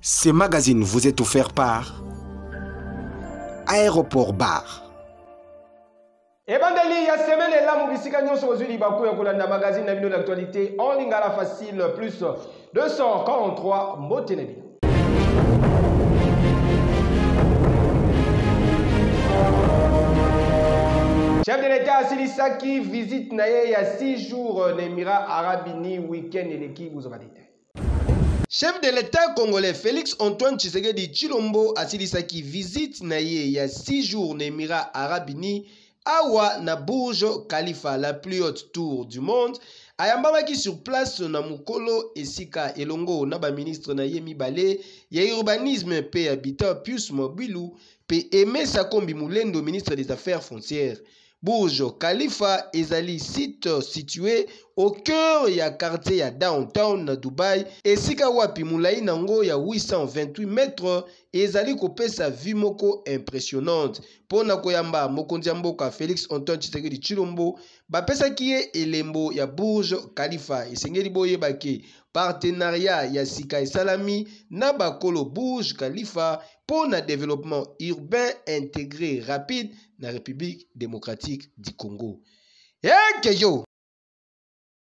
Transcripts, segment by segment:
Ce magazine vous est offert par Aéroport Bar. Ebandeli ya semaine la mobisika nyonso ozuli baku ya kolanda magazine na bino d'actualité en lingala facile plus 243 mbotenebi. Chef de l'État asilisaki visite na ye ya 6 jours na Émirats Arabes Unis week-end eleki buzobadite. Chef de l'État congolais Félix Antoine Tshisekedi Tshilombo asilisaki visite na ye ya 6 jours na Émirats Arabes Unis awa na Burj Khalifa, la plus haute tour du monde. Ayambamaki sur place na mukolo esika elongo na ba ministre na ye mibale ya urbanisme pe habitat Pius Mobilu pe Aimé Sakombi Mulendo, ministre des Affaires foncières. Burj Khalifa ezali site situé au cœur ya quartier ya downtown na Dubaï. Esika wapi mulai nango ya 828 mètres ezali kopesa vue moko impressionnante. Pona koyamba mokonzi ya mboka Félix Antoine Tshisekedi Tshilombo bapesaki ye elembo ya Burj Khalifa. Esengeli boyebake partenariat ya sika esalami na bakolo Burj Khalifa pona développement urbain intégré rapide na République démocratique du Congo. Yo!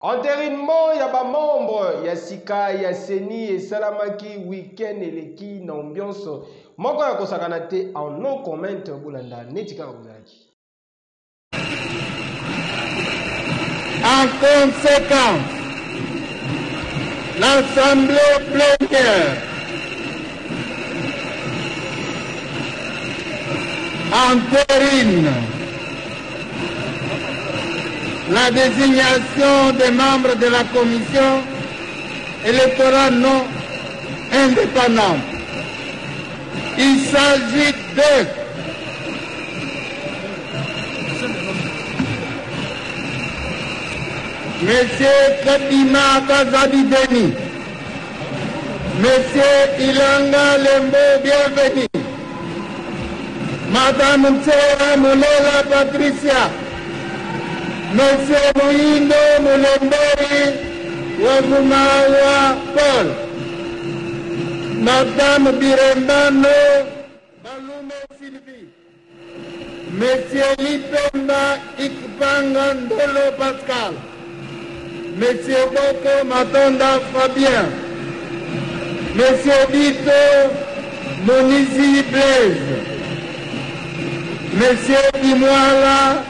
Entérinement ya ba membre ya sika ya Seni esalamaki week-end eleki na ambiance moko ya kosakana te en no comment bulanda netika kuzaki. En conséquence, l'Assemblée plénière entérine la désignation des membres de la commission électorale non indépendante. Il s'agit de Monsieur Kadima Kazadi Beni, Monsieur Ilanga Lembo, bienvenue. Madame Mtsera Mulela Patricia, Monsieur Mouindo Mulemberi Wagumawa Paul, Madame Birembano Balume Sylvie, Monsieur Lipemba Ikpanga Ndolo Pascal, Monsieur Boko Matonda Fabien, Monsieur Bito Monizi Blaise, Monsieur Dimouala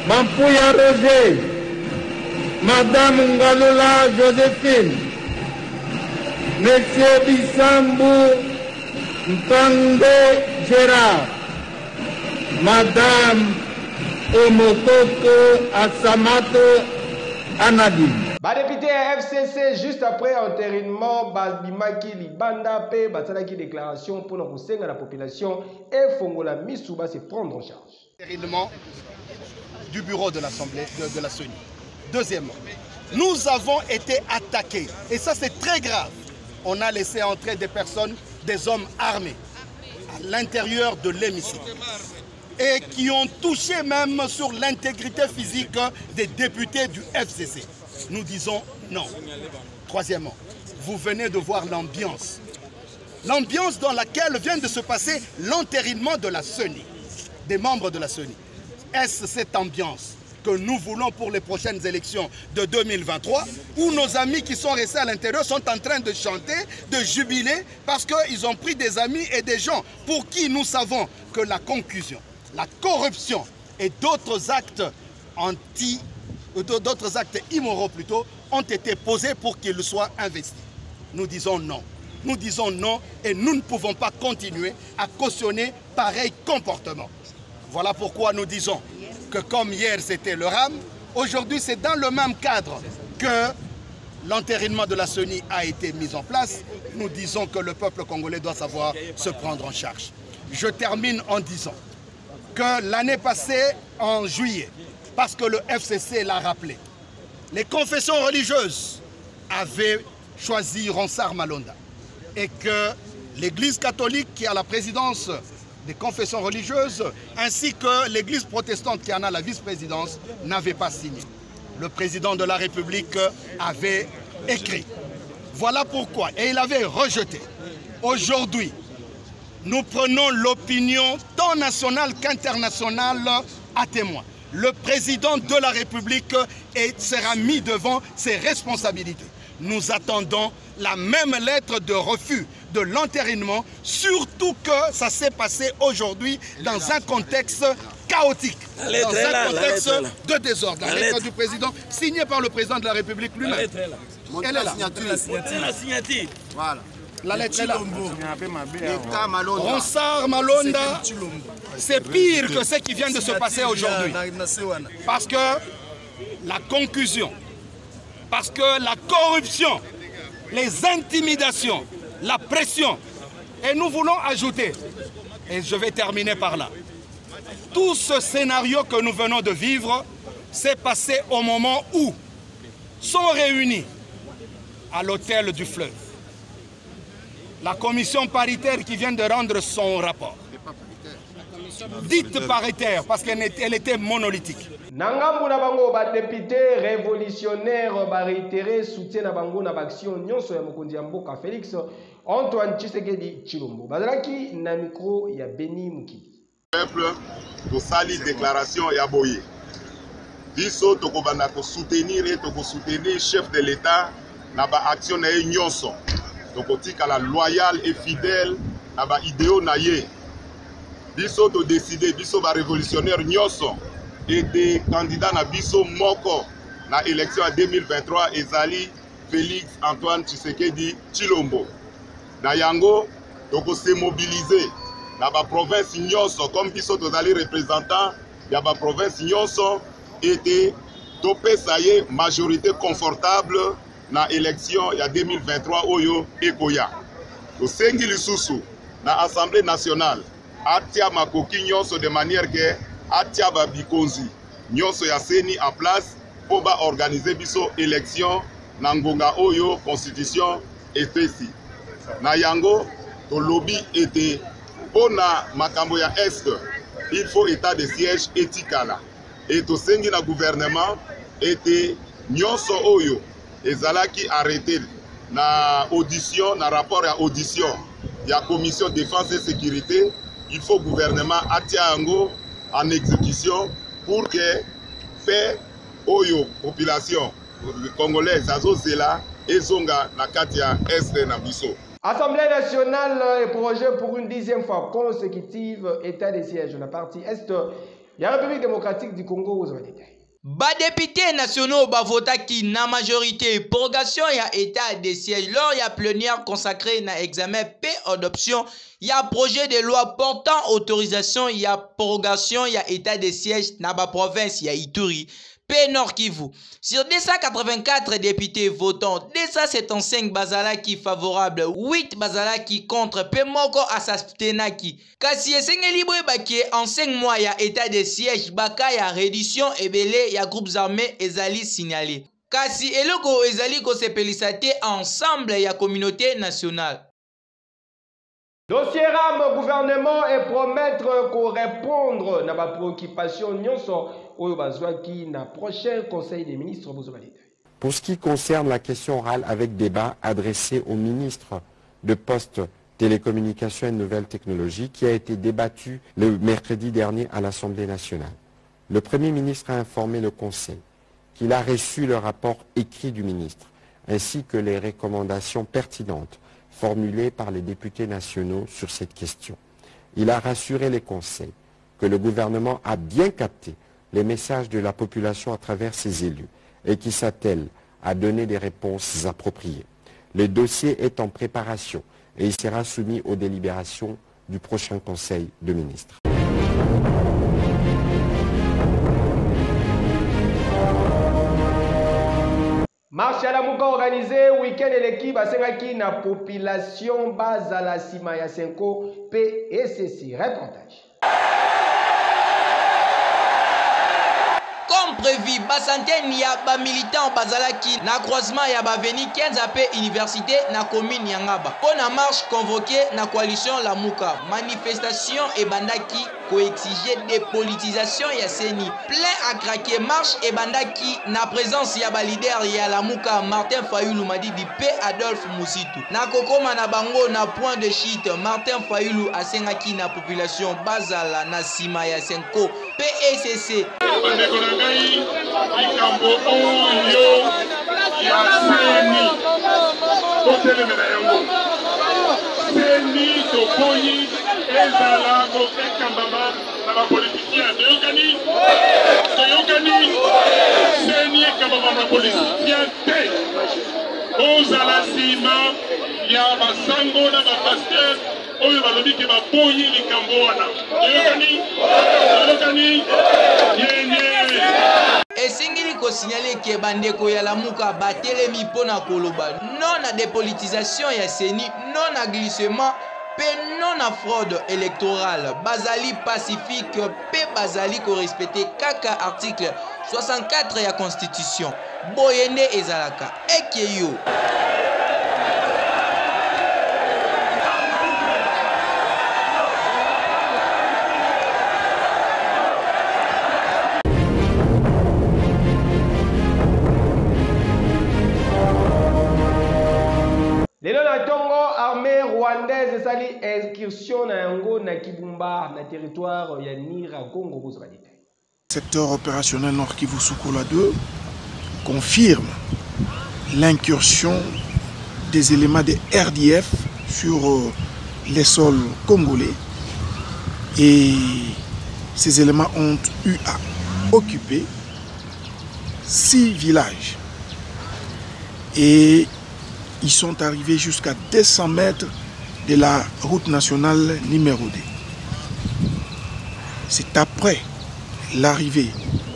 Mampouya Roger, Madame Ngalola Joséphine, Monsieur Bissambu Mpande Gérard, Madame Omokoko Asamato Anadine. Député FCC juste après entérinement Bimaki Libanda pe batalaki déclaration pour nous à la population et Fongola Missouba se prendre en charge. Entérinement du bureau de l'Assemblée de la CENI. Deuxièmement, nous avons été attaqués et ça c'est très grave. On a laissé entrer des personnes, des hommes armés à l'intérieur de l'hémicycle et qui ont touché même sur l'intégrité physique des députés du FCC. Nous disons non. Troisièmement, vous venez de voir l'ambiance. L'ambiance dans laquelle vient de se passer l'entérinement de la CENI, des membres de la CENI. Est-ce cette ambiance que nous voulons pour les prochaines élections de 2023 où nos amis qui sont restés à l'intérieur sont en train de chanter, de jubiler parce qu'ils ont pris des amis et des gens pour qui nous savons que la concussion, la corruption et d'autres actes d'autres actes immoraux plutôt, ont été posés pour qu'ils soient investis. Nous disons non. Nous disons non et nous ne pouvons pas continuer à cautionner pareil comportement. Voilà pourquoi nous disons que comme hier c'était le RAM, aujourd'hui c'est dans le même cadre que l'entérinement de la CENI a été mis en place. Nous disons que le peuple congolais doit savoir se prendre en charge. Je termine en disant que l'année passée, en juillet, parce que le FCC l'a rappelé, les confessions religieuses avaient choisi Ronsard Malonda et que l'Église catholique qui a la présidence des confessions religieuses ainsi que l'Église protestante qui en a la vice-présidence n'avaient pas signé. Le président de la République avait écrit. Voilà pourquoi, et il avait rejeté. Aujourd'hui, nous prenons l'opinion tant nationale qu'internationale à témoin. Le président de la République sera mis devant ses responsabilités. Nous attendons la même lettre de refus de l'entérinement, surtout que ça s'est passé aujourd'hui dans un contexte chaotique, dans un contexte de désordre. La lettre du président, signée par le président de la République lui-même. Elle est là. La signature. Voilà. La lettre est là. Ronsard Malonda, c'est pire que ce qui vient de se passer aujourd'hui. Parce que la concussion, parce que la corruption, les intimidations, la pression. Et nous voulons ajouter, et je vais terminer par là, tout ce scénario que nous venons de vivre s'est passé au moment où sont réunis à l'hôtel du Fleuve la commission paritaire qui vient de rendre son rapport. Dite paritaire parce qu'elle était monolithique. Nangambu na bango ba député révolutionnaire ba réitéré soutien na bango na action nyonso ya mokonzi ya mboka Félix Antoine Tshisekedi Tshilombo. Bazalaki na micro ya Beni Mukidi. Peuple to sali déclaration ya boye. Biso tokobanda ko soutenir chef de l'État na ba action na nyonso. Tokotika la loyal et fidèle na ba idéo na ye. Biso to décider biso ba révolutionnaire nyonso et des candidats na biso moko na élection en 2023 ezali Félix Antoine Tshisekedi Tshilombo. Na yango toko se mobiliser na ba province nyonso comme biso tozali représentant ya ba province nyonso et topé ça y est majorité confortable na élection ya 2023 oyo ekoya. Tosengi lisusu na Assemblée nationale atia makoki nyonso de manière que atia ba bikonzi nyonso ya seni en place pour ba organiser biso élection na ngonga oyo constitution efesi. Na yango to lobby était pona makambo ya est il faut état de siège etikala et to sengi na gouvernement était nyonso oyo ezalaki arrêté na audition na rapport ya audition ya commission défense et sécurité. Il faut gouvernement atia yango en exécution pour que fait oyo population congolaise azozela ezonga na katia est na biso. Assemblée nationale et projet pour une 10e fois consécutive état de siège la partie est de la République démocratique du Congo aux détails. Ba députés nationaux bavota qui na majorité prorogation ya état de siège lors ya plénière consacré na examen P adoption ya projet de loi portant autorisation ya prorogation ya état de siège na ba province ya Ituri P Nord Kivu. Sur 284 députés votants, 275 bazalaki favorable, 8 bazalaki contre, P moko asastenaki. Kasi esengeli boye baki en 5 mois ya état de siège baka ya réduction ebele ya groupes armés ezali signalé. Kasi eloko ezali ko sepelisate ensemble ya communauté nationale. Dossier RAM gouvernement et promettre qu'on répondre à ma préoccupation nyonso oyo bazwaki na prochain conseil des ministres. Pour ce qui concerne la question orale avec débat adressé au ministre de Postes, Télécommunications et Nouvelles Technologies qui a été débattu le mercredi dernier à l'Assemblée nationale, le Premier ministre a informé le Conseil qu'il a reçu le rapport écrit du ministre ainsi que les recommandations pertinentes formulées par les députés nationaux sur cette question. Il a rassuré les conseils que le gouvernement a bien capté les messages de la population à travers ses élus et qui s'attelle à donner des réponses appropriées. Le dossier est en préparation et il sera soumis aux délibérations du prochain Conseil de ministres. Marche à la mouka organisée, week-end et l'équipe a sengaki na population base à la Sima ya Senko PSC. Reportage. Comme prévu, Basantene ya ba militant bazalaki na croisement ya ba veni 15 AP université na commune Yangaba. Pour la marche convoquée na coalition la Mouka, manifestation et bandaki koexige dépolitisation ya CENI. Plein à craquer marche et bandaki na présence ya ba leader ya Lamuka Martin Fayulu Madidi P Adolphe Musitu. Na kokoma na bango na point de chute Martin Fayulu asengaki na population bazala na sima ya Senko PECC. Seni tokoyi ezala kokekambama na bapolitisien toyokani seni ekambama na bapolitisien te ozala nsima ya basango na bapaster oyo balobi ke baboyi likambo wana toyokani yenye. Esingili ko signaler ke bandeko ya Lamuka batelemi pona koloba non à dépolitisation ya CENI, non à glissement, pe non à fraude électorale. Bazali pacifique, pe bazali ko respecter kaka article 64 ya constitution. Boyende ezalaka ekeyo. Lelo na Tongo, armée rwandaise esali incursion na yango na Kibumba na territoire ya Nira Congo Bozabadite. Secteur opérationnel Nord Kivu Soukula 2 confirme l'incursion des éléments de RDF sur les sols congolais et ces éléments ont eu à occuper 6 villages et ils sont arrivés jusqu'à 200 mètres de la route nationale numéro 2. C'est après l'arrivée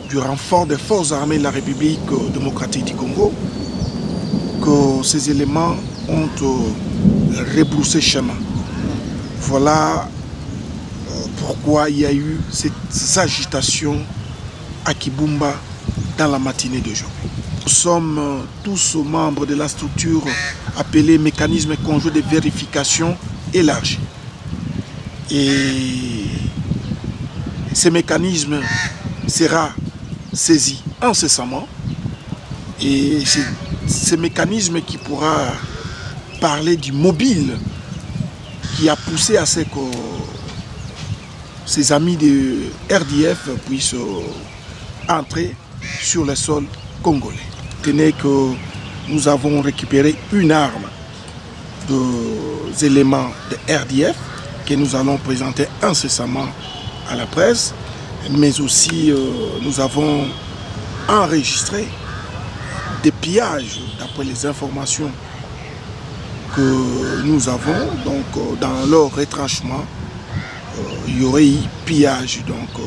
du renfort des forces armées de la République démocratique du Congo que ces éléments ont rebroussé chemin. Voilà pourquoi il y a eu cette agitation à Kibumba dans la matinée d'aujourd'hui. Nous sommes tous membres de la structure appelée mécanisme conjoint de vérification élargi. Et ce mécanisme sera saisi incessamment. Et c'est ce mécanisme qui pourra parler du mobile qui a poussé à ce que ses amis de RDF puissent entrer sur le sol congolais. Tenez que nous avons récupéré une arme des éléments de RDF que nous allons présenter incessamment à la presse, mais aussi nous avons enregistré des pillages d'après les informations que nous avons. Donc dans leur retranchement, il y aurait eu pillage. Donc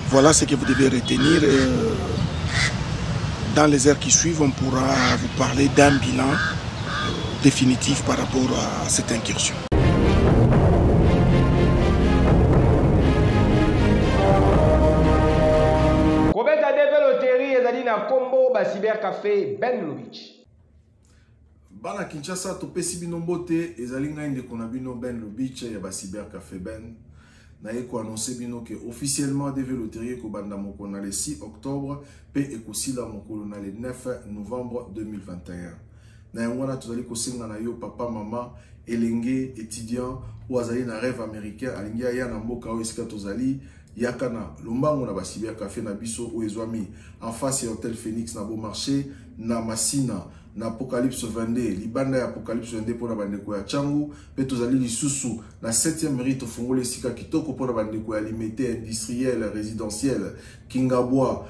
voilà ce que vous devez retenir. Dans les heures qui suivent, on pourra vous parler d'un bilan définitif par rapport à cette incursion. Kobeta developeri ezali na kombo ba cybercafé Ben Lubitsch. Bana Kinshasa topesi bino mbote ezali ngai ndeko na bino Ben Lubitsch ya ba cybercafé Ben. Na eko annoncer bino que officiellement developeri ko banda moko na le 6 octobre pe ekosila mokolo na le 9 novembre 2021. Na yangwana tozali kosenga na yo papa mama elenge étudiant ou azali na rêve américain alingi ya na mboka o esika tozali yakana lombango na ba cybercafé na biso o ezwami en face ya Hôtel Phoenix na Beau Marché na Masina na Apocalypse 22 libanda ya Apocalypse 22 pona bandeko ya Changu pe tozali lisusu na 7e mérite fongole sika kitoko pona bandeko ya limité industriel résidentiel Kingabwa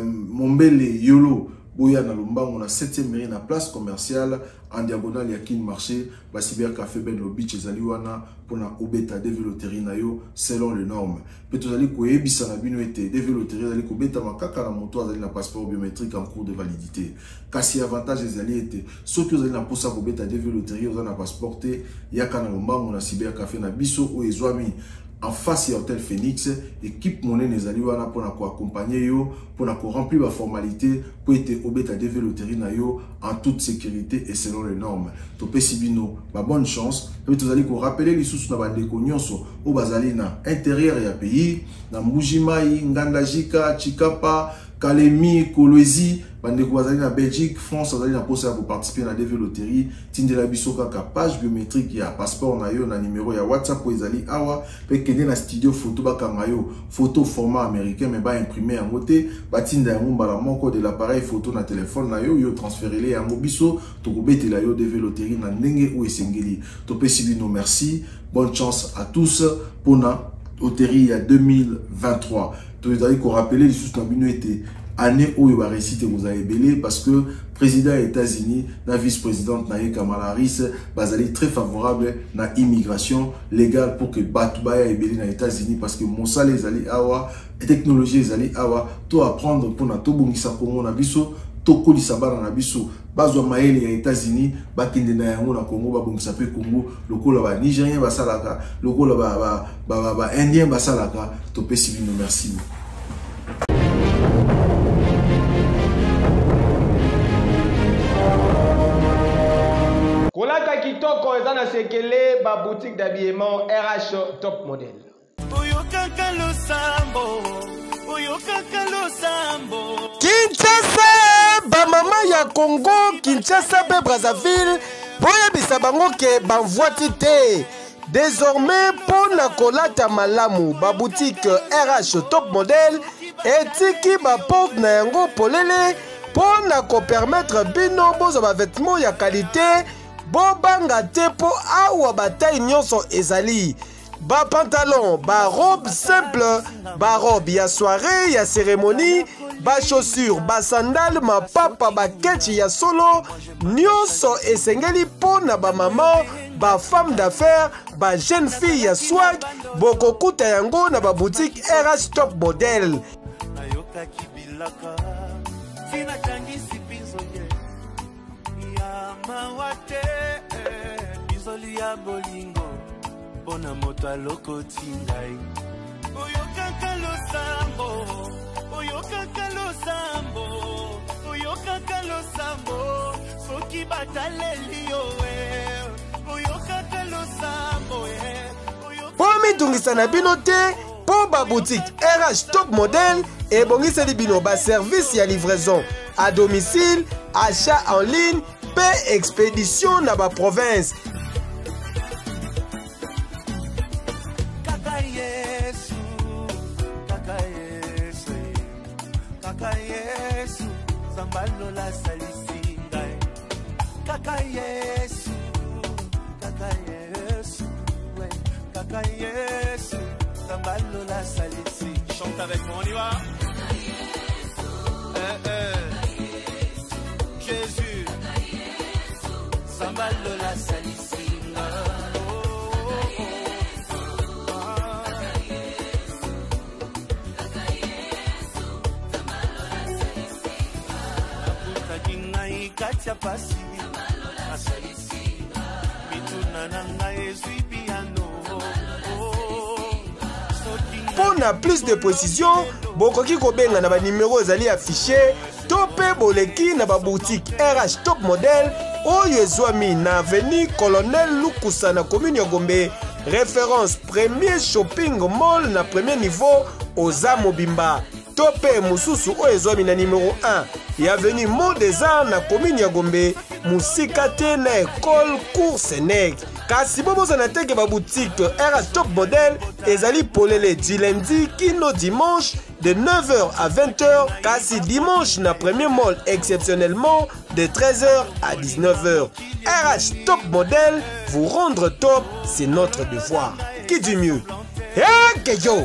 Mombele Yolo Boya na Lombango na 7e mairie na place commerciale en diagonale ya Kin Marché ba cybercafé Ben Lubitsch ezali wana pona obeta developeri na yo selon les normes. Pe tozali koyebisa na bino ete developeri ezali kobeta makaka na moto azali na passeport biométrique en cours de validité. Kasi avantage ezali ete soki ozali na posa kobeta developeri ozali na passeport te yaka na Lombango na cybercafé na biso o ezwami en face du Hôtel Phoenix, équipe monnaie ezali wana pour accompagner yo, pour remplir la formalité, pour être obéta de loterie na yo en toute sécurité et selon les normes. Topé Sibino, bonne chance. Et vous allez rappeler les sous na bande konyonso au bazali na intérieur ya pays, na Mujimai, Ngandajika, Chikapa, Kalemi, Kolwezi, bande bazali na Belgique, France, bazali na posa pour participer à la loterie, tindela biso kaka page biométrique ya passeport na yo na numéro ya WhatsApp pour ezali awa, pe kende na studio photo bakanga yo, photo format américain mais ba imprimer en côté, batinda yango mbala moko de l'appareil photo na téléphone na yo, yo transférer yango biso, to kobetela yo de loterie na ndenge ou esengeli. Topé Sibino, merci, bonne chance à tous pour na loterie ya 2023. Vous allez rappeler les sous nabino était année où il va réciter vous avez belé parce que président des États-Unis, la vice-présidente Naye Kamala Harris, bazali très favorable na immigration légale pour que Batubaya et belé dans les États-Unis parce que mon salaire les allés awa, technologie les allés awa, tout apprendre pour na to bongisa Congo na biso, to kolisa bana na biso. Bazwa maele ya États-Unis, bakende na yango na Congo, ba bongisa pe Congo, lokola ba Nigérien basalaka, lokola ba Indien basalaka, Topé Sibino, merci. Kolata kitoko ezana sekele ba boutique d'habillement RH Top Model. Kinshasa, ba mama ya Congo, Kinshasa pe Brazzaville, boya bisabango ke banvoiti te. Désormais, pour na kolata malamu, ba boutique RH Top Model, etiki ba porte na yango polele, pour na ko permettre bino bozo ba vêtements ya qualité, bo banga te po awa bataille nyonso ezali. Ba pantalon, ba robe simple, ba robe ya soirée, ya cérémonie, ba chaussures, ba sandales, ma papa, ba ketchi ya solo, nyonso esengeli po na ba maman, ba femme d'affaires, ba jeune fille ya swag, boko kuta yango na ba boutique RH Top Model. Bona moto aloko tindai oyokaka losambo soki bataleli yo oyokaka losambo po mitungisa na bino te po ba boutique RH Top Model ebongiseli bino ba service ya livraison à domicile, achat en ligne, pe expédition na ba province. Chante avec moi, on y va. Jésus, Zambalo la salisinga. Katia pasi asalisi mituna nanga ezwi piano. Pour na plus de précision, bokoki kobenga na ba numéro ezali affiché to pe boleki na ba boutique RH Top Model oyo ezwami na avenue Colonel Lukusa na commune ya Gombe, référence premier shopping mall na premier niveau Oza Mobimba. Topé mususu oyo ezwami na numéro 1 ya avenue Mont des Arts na commune ya Gombe, musika te na école cours Sénègue. Kasi boboza na teke ba boutique RH Top Model ezali polele du lundi kino dimanche de 9h à 20h, kasi dimanche na premier mall exceptionnellement de 13h à 19h. RH Top Model, vous rendre top, c'est notre devoir. Qui dit mieux? Que yo!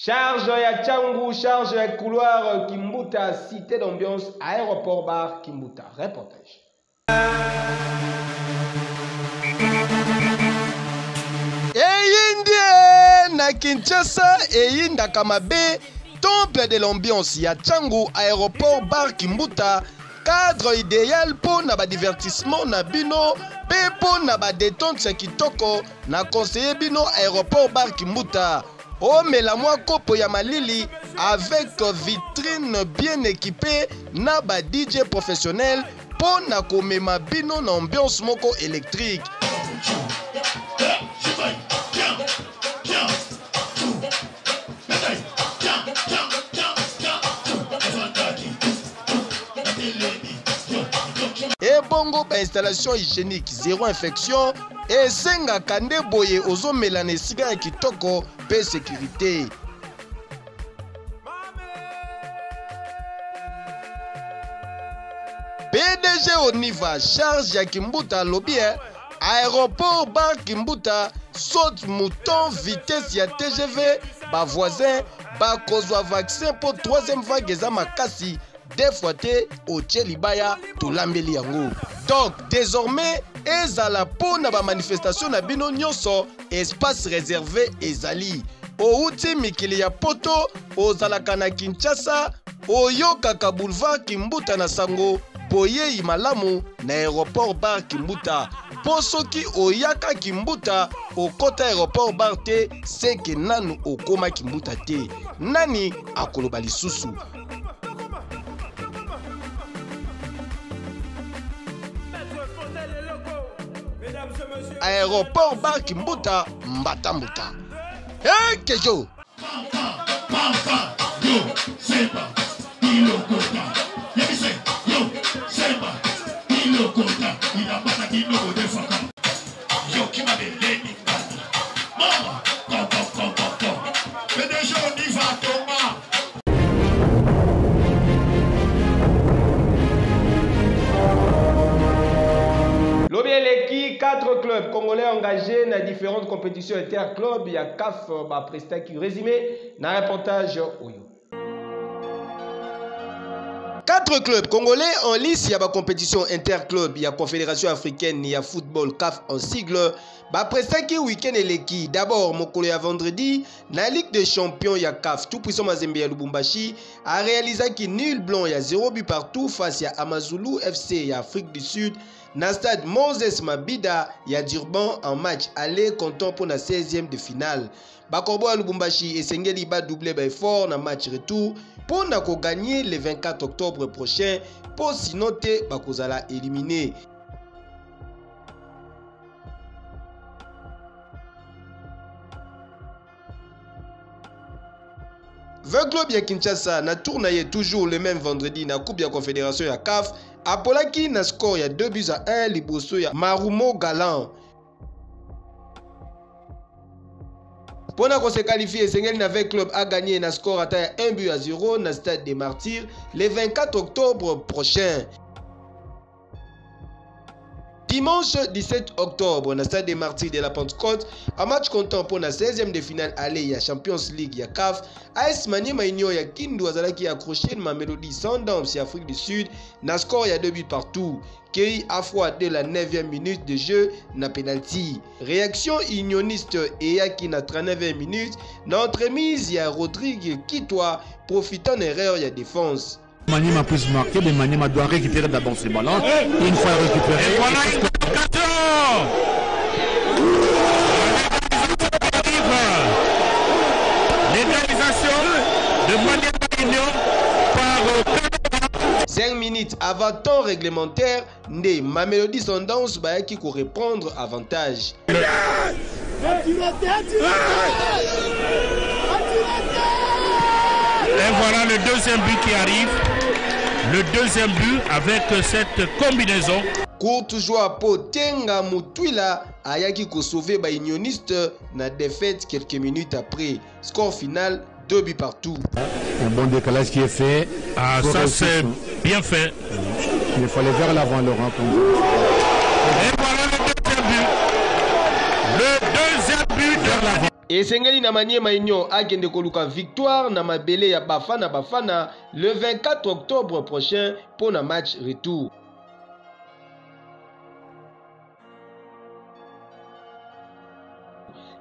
Charge ya Tchangu, charge ya couloir Kimbuta, cité d'ambiance, aéroport bar Kimbuta. Reportage. Eyindie na Kinshasa, eyinda Kamabe, temple de l'ambiance ya Tchangu, aéroport bar Kimbuta, cadre idéal pour na ba divertissement na bino, pe pour na ba détente ya kitoko, na conseiller bino aéroport bar Kimbuta. Oh, mais la moi kopo ya malili avec vitrine bien équipée na ba DJ professionnel pour na komema bino na ambiance moko électrique. Et bongo ba installation hygiénique, zéro infection. Et senga kande boye ozo melane siga ya kitoko pe sécurité. PDG Oniva charge ya Kimbuta lobby aéroport bar Kimbuta saute mouton vitesse ya TGV ba voisin ba kozwa vaccin pour troisième vague eza makasi deux fois te otie libaya tolambeli yango. Donc désormais ezala po na ba manifestation na bino nyonso espace réservé ezali. Outi mikili ya poto ozalaka na Kinshasa oyokaka boulevard Kimbuta na sango boye malamu na aéroport bar Kimbuta. Po soki oyaka Kimbuta okota aéroport bar te seke nanu okoma Kimbuta te. Nani akoloba lisusu? Aéroport bar Kimbuta Mbatambuta. Hey Kejo. L'Obieleki, 4 clubs congolais engagés dans différentes compétitions interclubs. Il y a CAF, Presta qui résumé dans le reportage Oyo. 4 clubs congolais en lice, il y a la compétition interclub, il y a Confédération africaine, il y a football CAF en sigle. Presta qui week-end et l'équipe. D'abord, Mokolo à vendredi, dans la Ligue des Champions, il y a CAF, tout puissant Mazembe à Lubumbashi, a réalisé qu'il nul blanc, il y a 0 but partout face à Amazulu FC, il y a Afrique du Sud. Dans le stade Moses Mabida, il y a Durban en match aller comptant pour la 16e de finale. Bakorbo à Lubumbashi et Sengeli bat doublé by fort dans match retour pour gagner le 24 octobre prochain pour sinon te bakozala éliminé. Le club ya Kinshasa na tournaye toujours le même vendredi na Coupe de la Confédération ya CAF. Apolaki na score ya 2-1 liboso ya Marumo Galant. Pour se qualifier, Sengeli n'avait club a gagné na score à 1-0 na stade des Martyrs le 24 octobre prochain. Dimanche 17 octobre, dans le stade des Martyrs de la Pentecôte, un match comptant pour la 16e de finale aller à Champions League ya CAF, AS Maniema Union ya Kindu Azalaki accroché ma mélodie Sundowns sur Afrique du Sud, na score ya 2 buts partout. Kei à fois de la 9e minute de jeu na penalty. Réaction unioniste et qui na 39e minute, na entremise ya Rodrigue Kitwa profitant d'erreur ya défense. Maniema puisse marquer, mais Maniema doit récupérer d'abord ses ballons. Une fois récupéré, et voilà l'égalisation de Maniema Union par 5 minutes avant temps réglementaire, Ndé Mamelodi Sundowns qui peut reprendre avantage. Et voilà le deuxième but qui arrive. Le deuxième but avec cette combinaison. Courte joie pour Tenga Mutwila ayaki ko sauver ba unioniste na défaite quelques minutes après. Score final 2 buts partout. Un bon décalage qui est fait. Ah, ça c'est bien fait. Il faut aller vers l'avant, Laurent. Et voilà le deuxième but. Le deuxième but vers l'avant. esengeli na Maniema Union akende koluka victoire na mabele ya Bafana le 24 octobre prochain pour un match retour.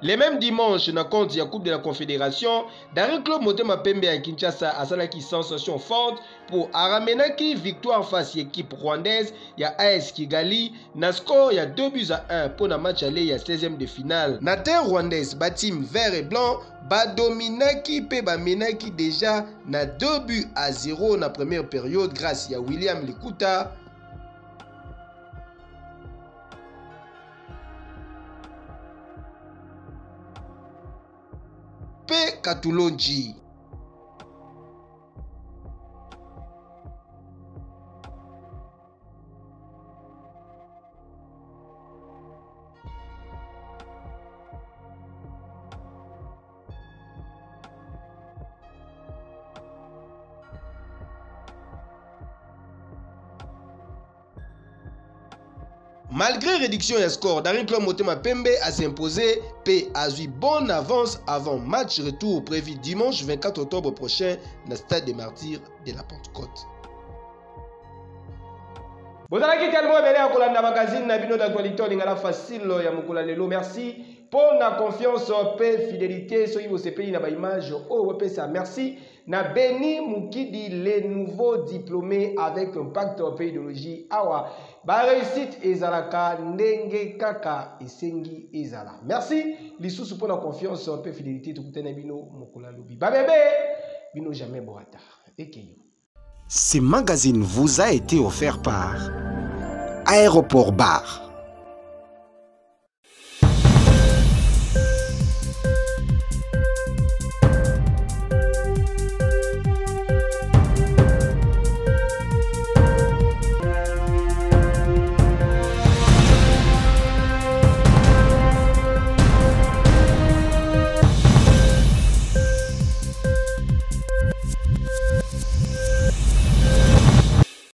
Le même dimanche, na compte ya Coupe de la Confédération, Daring Club Motema Pembe à Kinshasa a salaki sensation forte pour Aramenaki victoire face à l'équipe rwandaise ya AS Kigali na score ya 2-1 pour le match aller ya 16e de finale. Na terre rwandaise, batim vert et blanc badominaki pe bamenaki déjà na 2-0 na première période grâce à William Likuta. P. Katulonji. Malgré réduction de score, Daring Club Motema Pembe a s'imposé et a eu bonne avance avant match retour prévu dimanche 24 octobre prochain dans le stade des Martyrs de la Pentecôte. Bozalaki tellement belé à kolanda magazine na bino d'actualité lingala facile ya mukula lelo. Merci pour la confiance et fidélité soki vous sepeli na ba image oh wepesa merci na Béni Mukidi les nouveaux diplômés avec impact en pédologie awa ba réussite ezalaka ndenge kaka esengi ezala. Merci lisusu pour la confiance et fidélité tukutena bino mukula lobi ba bébé bino jamais boata ekeyo. Ce magazine vous a été offert par Aéroport Bar.